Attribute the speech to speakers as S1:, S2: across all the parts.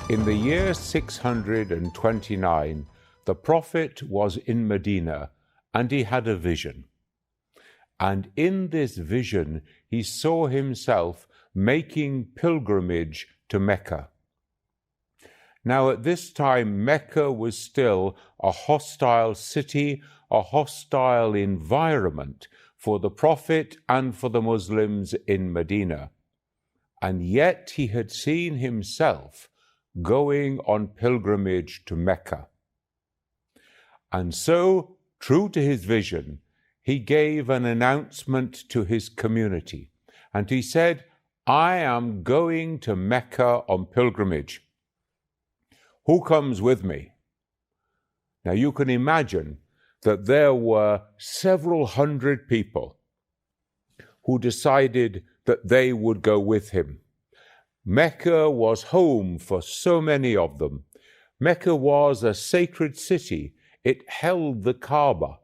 S1: In the year 629, the Prophet was in Medina, and he had a vision. And in this vision, he saw himself making pilgrimage to Mecca. Now, at this time, Mecca was still a hostile city, a hostile environment for the Prophet and for the Muslims in Medina. And yet he had seen himself going on pilgrimage to Mecca. And so, true to his vision, he gave an announcement to his community. And he said, "I am going to Mecca on pilgrimage. Who comes with me?" Now you can imagine that there were several hundred people who decided that they would go with him. Mecca was home for so many of them. Mecca was a sacred city. It held the Kaaba.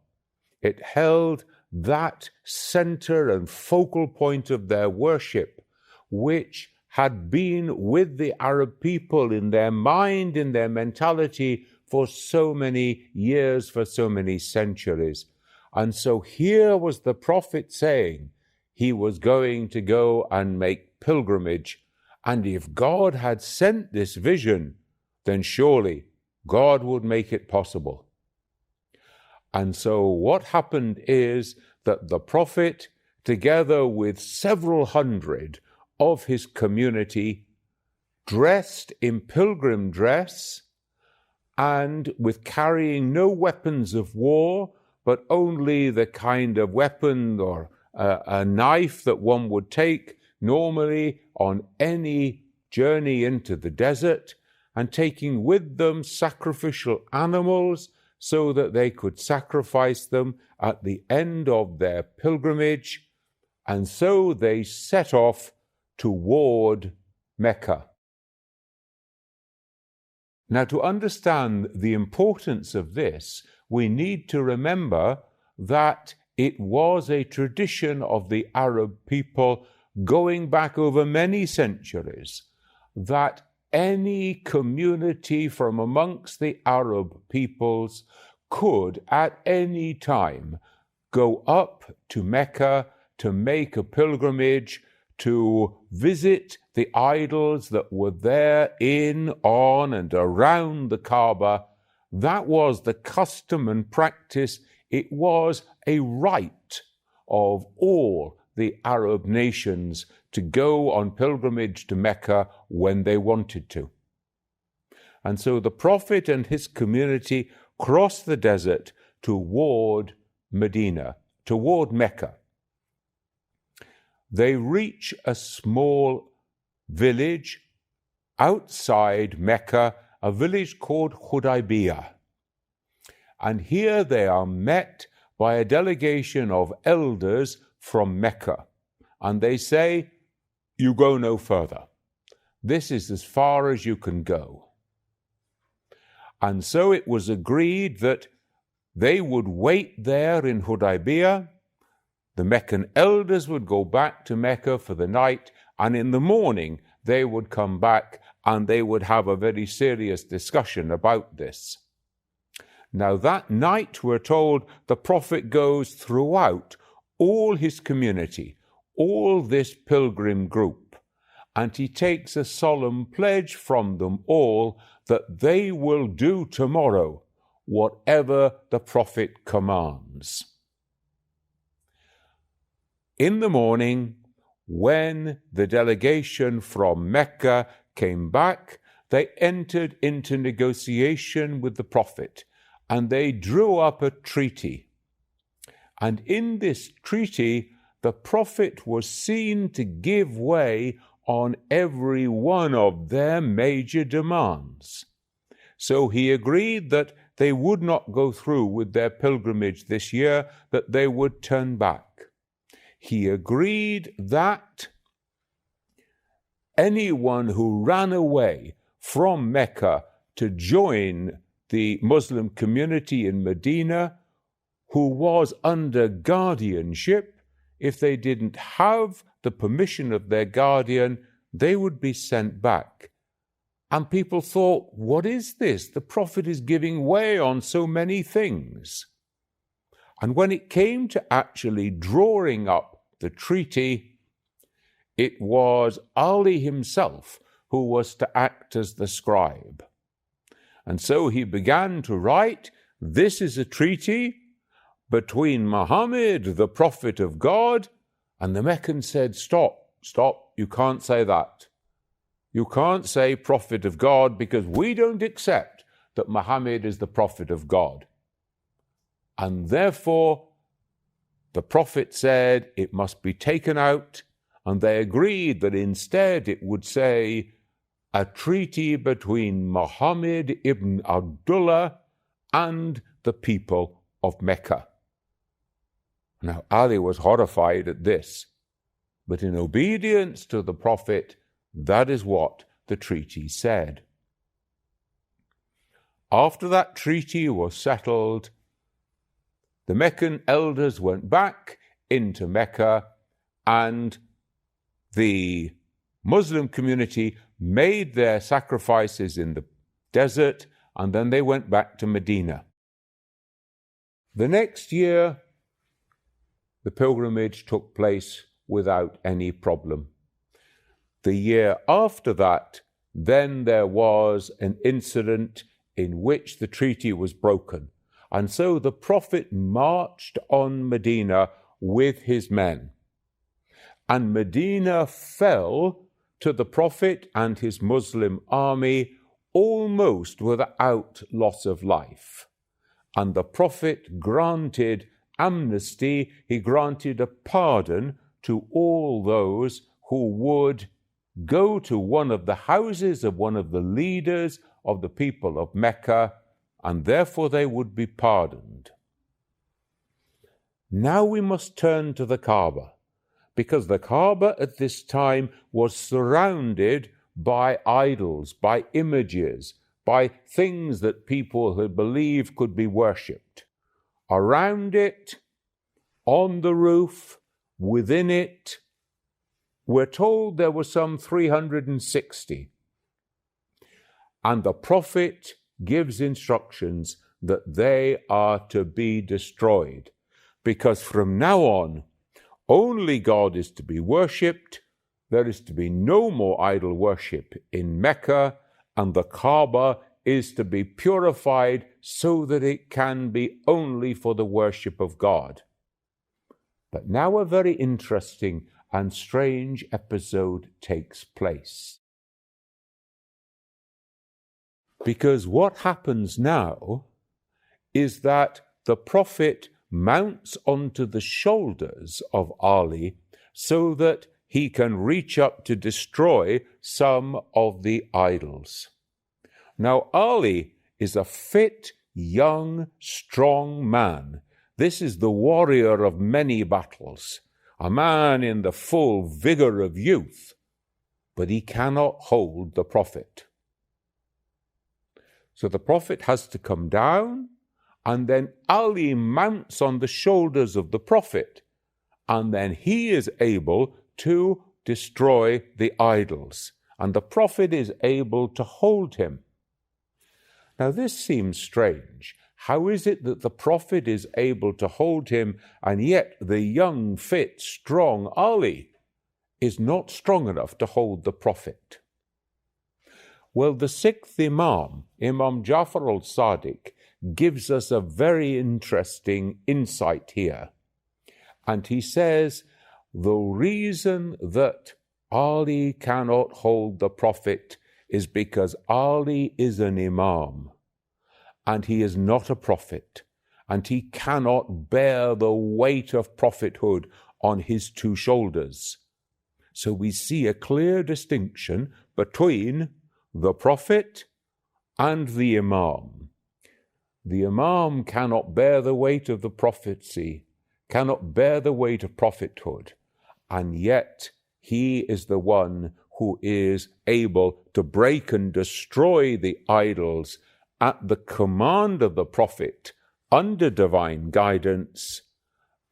S1: It held that center and focal point of their worship, which had been with the Arab people in their mind, in their mentality, for so many years, for so many centuries. And so here was the Prophet saying he was going to go and make pilgrimage. And if God had sent this vision, then surely God would make it possible. And so what happened is that the Prophet, together with several hundred of his community, dressed in pilgrim dress and with carrying no weapons of war, but only the kind of weapon or a knife that one would take normally on any journey into the desert, and taking with them sacrificial animals so that they could sacrifice them at the end of their pilgrimage. And so they set off toward Mecca. Now, to understand the importance of this, we need to remember that it was a tradition of the Arab people going back over many centuries, that any community from amongst the Arab peoples could at any time go up to Mecca to make a pilgrimage, to visit the idols that were there in, on, and around the Kaaba. That was the custom and practice. It was a right of all the Arab nations to go on pilgrimage to Mecca when they wanted to. And so the Prophet and his community crossed the desert toward Medina, toward Mecca. They reach a small village outside Mecca, a village called Hudaybiyah. And here they are met by a delegation of elders from Mecca. And they say, "You go no further. This is as far as you can go." And so it was agreed that they would wait there in Hudaybiyah. The Meccan elders would go back to Mecca for the night, and in the morning they would come back and they would have a very serious discussion about this. Now that night, we're told, the Prophet goes throughout all his community, all this pilgrim group, and he takes a solemn pledge from them all that they will do tomorrow whatever the Prophet commands. In the morning, when the delegation from Mecca came back, they entered into negotiation with the Prophet, and they drew up a treaty. And in this treaty, the Prophet was seen to give way on every one of their major demands. So he agreed that they would not go through with their pilgrimage this year, that they would turn back. He agreed that anyone who ran away from Mecca to join the Muslim community in Medina, who was under guardianship, if they didn't have the permission of their guardian, they would be sent back. And people thought, what is this? The Prophet is giving way on so many things. And when it came to actually drawing up the treaty, it was Ali himself who was to act as the scribe. And so he began to write, this is a treaty between Muhammad, the Prophet of God, and the Meccans said, stop, you can't say that. You can't say Prophet of God because we don't accept that Muhammad is the Prophet of God. And therefore, the Prophet said it must be taken out, and they agreed that instead it would say a treaty between Muhammad ibn Abdullah and the people of Mecca. Now, Ali was horrified at this, but in obedience to the Prophet, that is what the treaty said. After that treaty was settled, the Meccan elders went back into Mecca, and the Muslim community made their sacrifices in the desert, and then they went back to Medina. The next year, the pilgrimage took place without any problem. The year after that, then there was an incident in which the treaty was broken. And so the Prophet marched on Medina with his men. And Medina fell to the Prophet and his Muslim army almost without loss of life. And the Prophet granted amnesty, he granted a pardon to all those who would go to one of the houses of one of the leaders of the people of Mecca, and therefore they would be pardoned. Now we must turn to the Kaaba, because the Kaaba at this time was surrounded by idols, by images, by things that people had believed could be worshipped. Around it, on the roof, within it, we're told there were some 360. And the Prophet gives instructions that they are to be destroyed, because from now on, only God is to be worshipped. There is to be no more idol worship in Mecca, and the Kaaba is to be purified so that it can be only for the worship of God. But now a very interesting and strange episode takes place. Because what happens now is that the Prophet mounts onto the shoulders of Ali so that he can reach up to destroy some of the idols. Now, Ali is a fit, young, strong man. This is the warrior of many battles, a man in the full vigor of youth, but he cannot hold the Prophet. So the Prophet has to come down, and then Ali mounts on the shoulders of the Prophet, and then he is able to destroy the idols, and the Prophet is able to hold him. Now this seems strange. How is it that the Prophet is able to hold him, and yet the young, fit, strong Ali is not strong enough to hold the Prophet? Well, the sixth Imam, Imam Jafar al-Sadiq, gives us a very interesting insight here. And he says, the reason that Ali cannot hold the Prophet is because Ali is an Imam, and he is not a prophet, and he cannot bear the weight of prophethood on his two shoulders. So we see a clear distinction between the Prophet and the Imam. The Imam cannot bear the weight of the prophecy, cannot bear the weight of prophethood, and yet he is the one who is able to break and destroy the idols at the command of the Prophet, under divine guidance,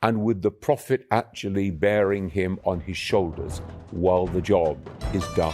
S1: and with the Prophet actually bearing him on his shoulders while the job is done.